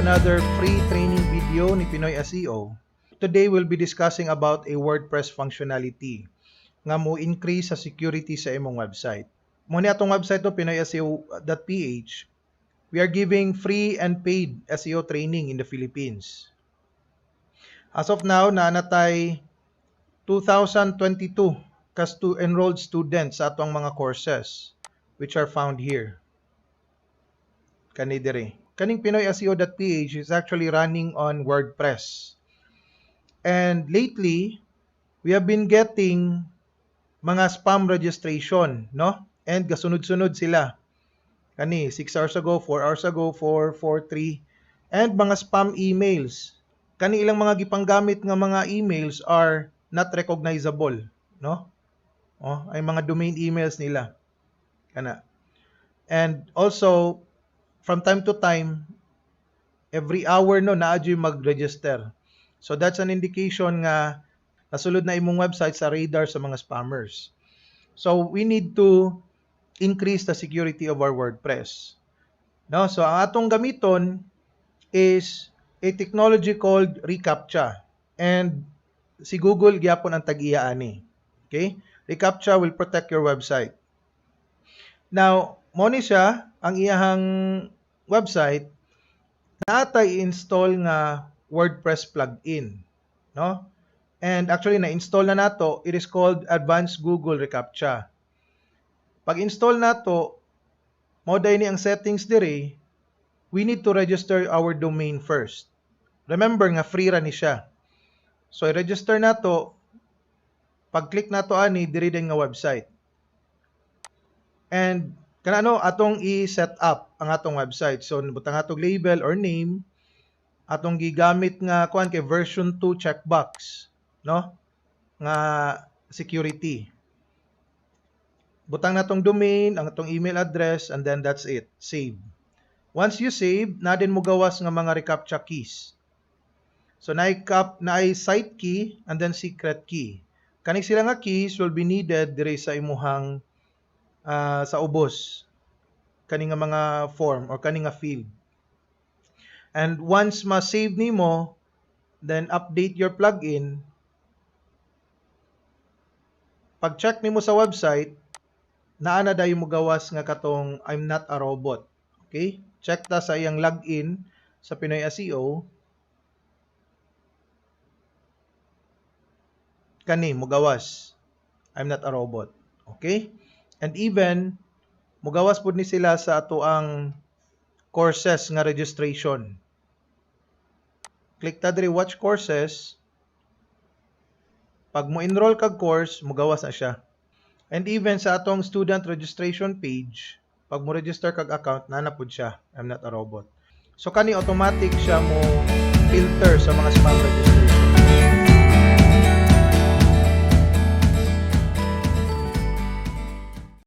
another free training video ni Pinoy SEO. Today we'll be discussing about a WordPress functionality nga mo increase sa security sa imong website. Muna atong website to pinoyseo.ph. We are giving free and paid SEO training in the Philippines. As of now, naanatay 2022 enrolled students sa atong mga courses which are found here. Kani dire. Kaning pinoyseo.ph is actually running on WordPress. And lately, we have been getting mga spam registration, no? And gasunod-sunod sila. Kani 6 hours ago, 4 hours ago, 4, 4, 3, and mga spam emails. Kani ilang mga gipanggamit nga mga emails are not recognizable, no? Ay mga domain emails nila. Kana. And also from time to time, every hour no naadyo mag-register. So that's an indication nga nasulod na imong website sa radar sa mga spammers. So we need to increase the security of our WordPress. No, so ang atong gamiton is a technology called reCAPTCHA, and si Google gyapon ang tag-iya ani. Okay? reCAPTCHA will protect your website. Now, mo ni siya ang iyahang website natay install nga WordPress plugin, no? And actually na-install na nato, it is called Advanced Google reCAPTCHA. Pag install nato, mo day ni ang settings dire, we need to register our domain first. Remember nga free ra ni siya. So i-register nato, pag-click nato ani diri din nga website. And kanano atong i-set up ang atong website. So butang atong label or name, atong gigamit nga kuan kay version 2 checkbox, no? Nga security. Butang natong domain, ang atong email address, and then that's it. Save. Once you save, na din mo gawas nga mga reCAPTCHA keys. So naay site key and then secret key. Kani sila nga keys will be needed dire sa imuhang sa ubos, kani nga mga form or kani nga field. And once ma-save nimo, then update your plugin. Pag-check nimo sa website, naa na dayon mo gawas nga katong I'm not a robot. Okay? Check ta sa iyang login sa Pinoy SEO. Kani mo gawas I'm not a robot. Okay? And even mugawas pud ni sila sa ato ang courses nga registration. Click ta diri watch courses. Pag mo enroll kag course, mugawas na siya. And even sa atong student registration page, pag mo register kag account, nanapod siya. I'm not a robot. So kani automatic siya mo filter sa mga spam registration.